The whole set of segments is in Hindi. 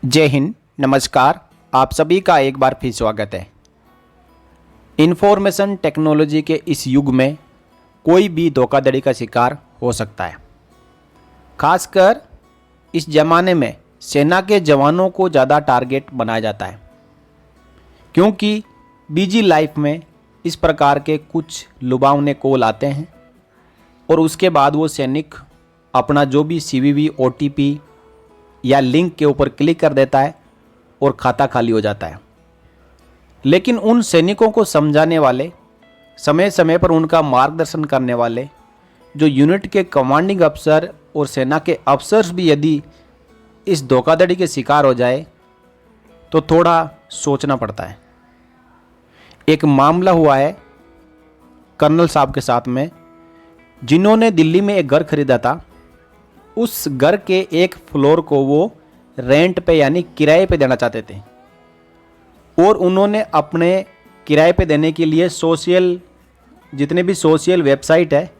जय हिंद, नमस्कार। आप सभी का एक बार फिर स्वागत है। इंफॉर्मेशन टेक्नोलॉजी के इस युग में कोई भी धोखाधड़ी का शिकार हो सकता है। खासकर इस ज़माने में सेना के जवानों को ज़्यादा टारगेट बनाया जाता है, क्योंकि बिजी लाइफ में इस प्रकार के कुछ लुभावने कॉल आते हैं और उसके बाद वो सैनिक अपना जो भी CVV OTP या लिंक के ऊपर क्लिक कर देता है और खाता खाली हो जाता है। लेकिन उन सैनिकों को समझाने वाले, समय समय पर उनका मार्गदर्शन करने वाले जो यूनिट के कमांडिंग अफसर और सेना के अफसर्स भी यदि इस धोखाधड़ी के शिकार हो जाए तो थोड़ा सोचना पड़ता है। एक मामला हुआ है कर्नल साहब के साथ में, जिन्होंने दिल्ली में एक घर खरीदा था। उस घर के एक फ्लोर को वो रेंट पे यानी किराए पे देना चाहते थे और उन्होंने अपने किराए पे देने के लिए जितने भी सोशल वेबसाइट है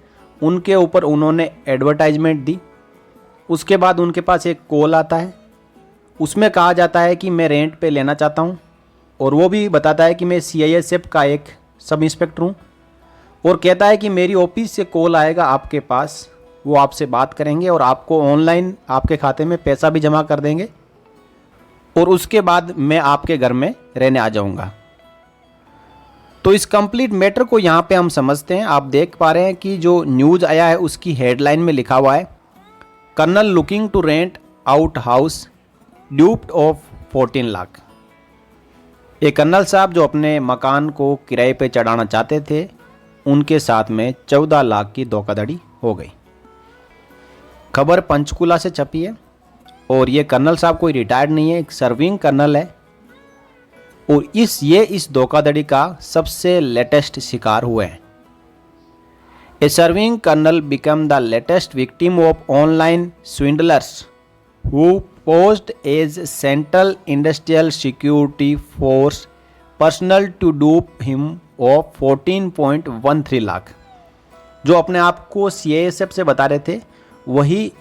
उनके ऊपर उन्होंने एडवर्टाइजमेंट दी। उसके बाद उनके पास एक कॉल आता है, उसमें कहा जाता है कि मैं रेंट पे लेना चाहता हूँ और वो भी बताता है कि मैं CISF का एक सब इंस्पेक्टर हूँ और कहता है कि मेरी ऑफिस से कॉल आएगा आपके पास, वो आपसे बात करेंगे और आपको ऑनलाइन आपके खाते में पैसा भी जमा कर देंगे और उसके बाद मैं आपके घर में रहने आ जाऊंगा। तो इस कंप्लीट मैटर को यहाँ पे हम समझते हैं। आप देख पा रहे हैं कि जो न्यूज़ आया है उसकी हेडलाइन में लिखा हुआ है, colonel looking to rent out house duped of 14 lakh. एक कर्नल साहब जो अपने मकान को किराए पे चढ़ाना चाहते थे, उनके साथ में 14 लाख की धोखाधड़ी हो गई। खबर पंचकुला से छपी है और ये कर्नल साहब कोई रिटायर्ड नहीं है, एक सर्विंग कर्नल है और इस धोखाधड़ी का सबसे लेटेस्ट शिकार हुए हैं। A serving colonel become the latest victim of online swindlers who posed as central industrial security force personnel to dupe him of 14.13 lakh. जो अपने आप को CISF से बता रहे थे वही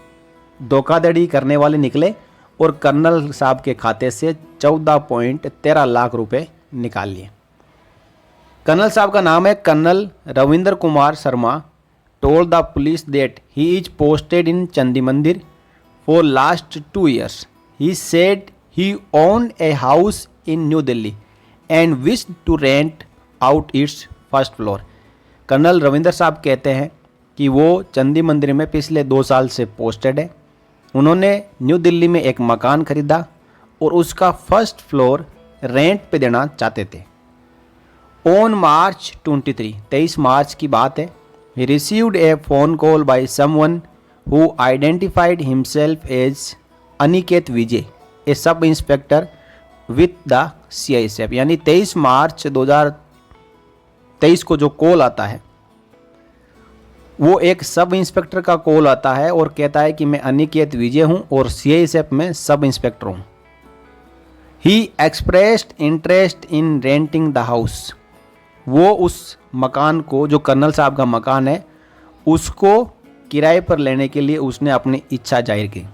धोखाधड़ी करने वाले निकले और कर्नल साहब के खाते से 14.13 लाख रुपए निकाल लिए। कर्नल साहब का नाम है colonel Ravindra Kumar Sharma. Told the police that he is posted in Chandimandir for last 2 years. He said he owned a house in New Delhi and wished to rent out its first floor. Colonel Ravindra साहब कहते हैं कि वो चंदी मंदिर में पिछले 2 साल से पोस्टेड है। उन्होंने न्यू दिल्ली में एक मकान खरीदा और उसका फर्स्ट फ्लोर रेंट पे देना चाहते थे। ऑन मार्च 23 मार्च की बात है, he received a phone call by someone who identified himself as Aniket Vijay, a sub inspector with the CISF। यानी 23 मार्च 2023 को जो कॉल आता है वो एक सब इंस्पेक्टर का कॉल आता है और कहता है कि मैं अनिकेत विजय हूं और CISF में सब इंस्पेक्टर हूं। ही expressed interest in renting the house. वो उस मकान को, जो कर्नल साहब का मकान है, उसको किराए पर लेने के लिए उसने अपनी इच्छा जाहिर की।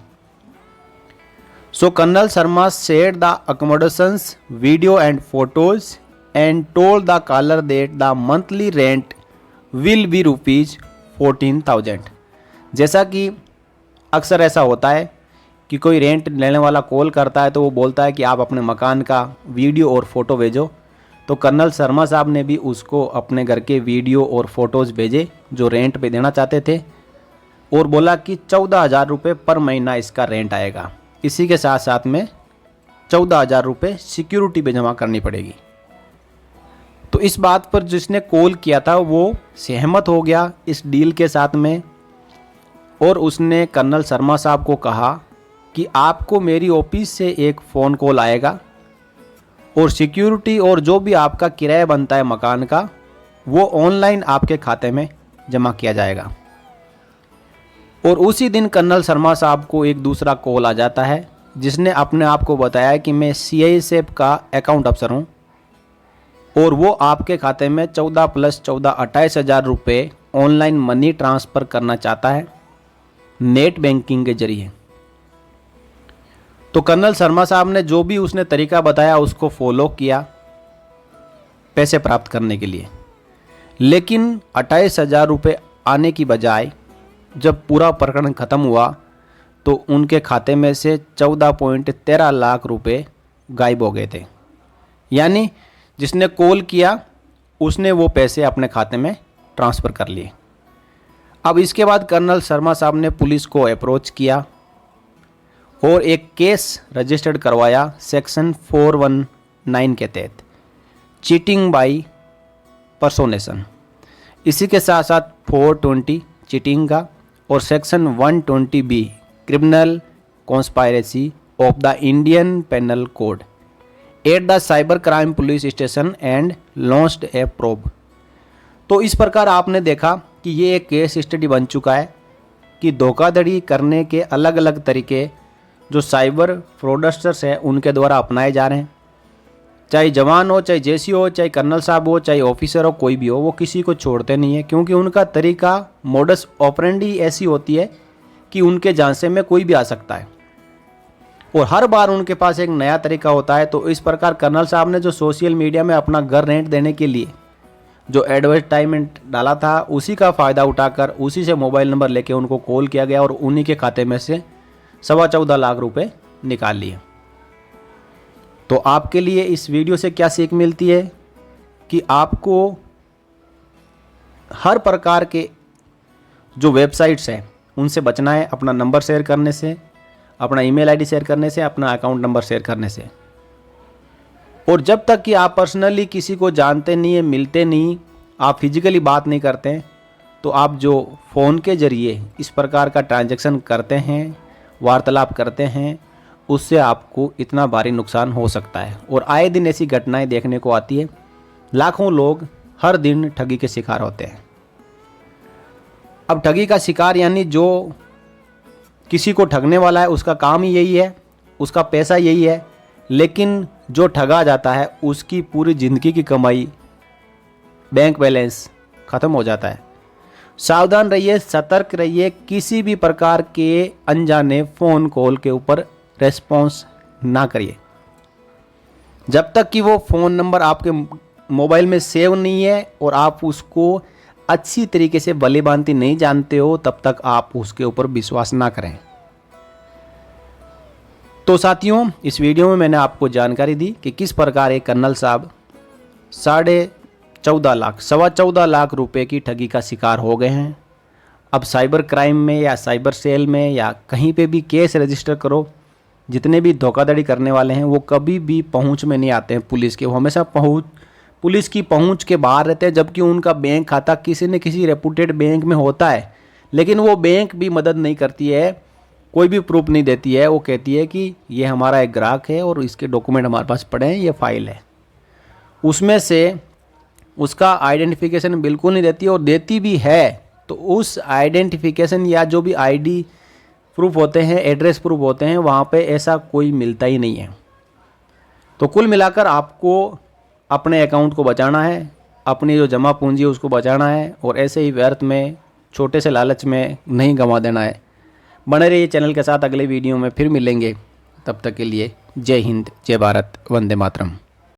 So colonel Sharma shared the accommodations video and photos and told the caller that the monthly rent will be ₹14,000। जैसा कि अक्सर ऐसा होता है कि कोई रेंट लेने वाला कॉल करता है तो वो बोलता है कि आप अपने मकान का वीडियो और फ़ोटो भेजो। तो कर्नल शर्मा साहब ने भी उसको अपने घर के वीडियो और फोटोज़ भेजे जो रेंट पे देना चाहते थे और बोला कि 14,000 रुपये पर महीना इसका रेंट आएगा। इसी के साथ साथ में 14,000 रुपये सिक्योरिटी पे जमा करनी पड़ेगी। तो इस बात पर जिसने कॉल किया था वो सहमत हो गया इस डील के साथ में और उसने कर्नल शर्मा साहब को कहा कि आपको मेरी ऑफिस से एक फ़ोन कॉल आएगा और सिक्योरिटी और जो भी आपका किराया बनता है मकान का वो ऑनलाइन आपके खाते में जमा किया जाएगा। और उसी दिन कर्नल शर्मा साहब को एक दूसरा कॉल आ जाता है जिसने अपने आप को बताया कि मैं CISF का अकाउंट अफसर हूँ और वो आपके खाते में 14 + 14 28,000 रुपये ऑनलाइन मनी ट्रांसफ़र करना चाहता है नेट बैंकिंग के जरिए। तो कर्नल शर्मा साहब ने जो भी उसने तरीका बताया उसको फॉलो किया पैसे प्राप्त करने के लिए, लेकिन 28,000 रुपये आने की बजाय जब पूरा प्रकरण ख़त्म हुआ तो उनके खाते में से 14.13 लाख रुपए गायब हो गए थे। यानी जिसने कॉल किया उसने वो पैसे अपने खाते में ट्रांसफ़र कर लिए। अब इसके बाद कर्नल शर्मा साहब ने पुलिस को अप्रोच किया और एक केस रजिस्टर्ड करवाया सेक्शन 419 के तहत, चीटिंग बाय पर्सोनेशन। इसी के साथ साथ 420 चीटिंग का और section 120B criminal conspiracy of the Indian penal code at the cyber crime police station and launched a probe. तो इस प्रकार आपने देखा कि ये एक केस स्टडी बन चुका है कि धोखाधड़ी करने के अलग अलग तरीके जो साइबर फ्रॉडस्टर्स हैं उनके द्वारा अपनाए जा रहे हैं। चाहे जवान हो, चाहे जेसी हो, चाहे कर्नल साहब हो, चाहे ऑफिसर हो, कोई भी हो, वो किसी को छोड़ते नहीं है, क्योंकि उनका तरीका मोडस ऑपरेंडी ऐसी होती है कि उनके झांसे में कोई भी आ सकता है और हर बार उनके पास एक नया तरीका होता है। तो इस प्रकार कर्नल साहब ने जो सोशल मीडिया में अपना घर रेंट देने के लिए जो एडवर्टाइजमेंट डाला था उसी का फ़ायदा उठाकर उसी से मोबाइल नंबर लेके उनको कॉल किया गया और उन्हीं के खाते में से 14.25 लाख रुपए निकाल लिए। तो आपके लिए इस वीडियो से क्या सीख मिलती है कि आपको हर प्रकार के जो वेबसाइट्स हैं उनसे बचना है, अपना नंबर शेयर करने से, अपना ईमेल आईडी शेयर करने से, अपना अकाउंट नंबर शेयर करने से। और जब तक कि आप पर्सनली किसी को जानते नहीं है, मिलते नहीं, आप फिजिकली बात नहीं करते हैं, तो आप जो फ़ोन के ज़रिए इस प्रकार का ट्रांजैक्शन करते हैं, वार्तालाप करते हैं, उससे आपको इतना भारी नुकसान हो सकता है। और आए दिन ऐसी घटनाएं देखने को आती है। लाखों लोग हर दिन ठगी के शिकार होते हैं। अब ठगी का शिकार यानी जो किसी को ठगने वाला है उसका काम ही यही है, उसका पैसा यही है, लेकिन जो ठगा जाता है उसकी पूरी ज़िंदगी की कमाई, बैंक बैलेंस ख़त्म हो जाता है। सावधान रहिए, सतर्क रहिए, किसी भी प्रकार के अनजाने फ़ोन कॉल के ऊपर रेस्पॉन्स ना करिए। जब तक कि वो फ़ोन नंबर आपके मोबाइल में सेव नहीं है और आप उसको अच्छी तरीके से भली भांति नहीं जानते हो, तब तक आप उसके ऊपर विश्वास ना करें। तो साथियों, इस वीडियो में मैंने आपको जानकारी दी कि किस प्रकार एक कर्नल साहब 14.5 लाख रुपए की ठगी का शिकार हो गए हैं। अब साइबर क्राइम में या साइबर सेल में या कहीं पे भी केस रजिस्टर करो, जितने भी धोखाधड़ी करने वाले हैं वो कभी भी पहुंच में नहीं आते हैं पुलिस के। वो हमेशा पुलिस की पहुंच के बाहर रहते हैं, जबकि उनका बैंक खाता किसी न किसी रेपुटेड बैंक में होता है, लेकिन वो बैंक भी मदद नहीं करती है, कोई भी प्रूफ नहीं देती है। वो कहती है कि ये हमारा एक ग्राहक है और इसके डॉक्यूमेंट हमारे पास पड़े हैं, ये फाइल है, उसमें से उसका आइडेंटिफिकेशन बिल्कुल नहीं देती, और देती भी है तो उस आइडेंटिफिकेशन या जो भी आईडी प्रूफ होते हैं, एड्रेस प्रूफ होते हैं, वहाँ पे ऐसा कोई मिलता ही नहीं है। तो कुल मिलाकर आपको अपने अकाउंट को बचाना है, अपनी जो जमा पूंजी है उसको बचाना है, और ऐसे ही व्यर्थ में छोटे से लालच में नहीं गंवा देना है। बने रहिए चैनल के साथ, अगले वीडियो में फिर मिलेंगे। तब तक के लिए जय हिंद, जय भारत, वंदे मातरम।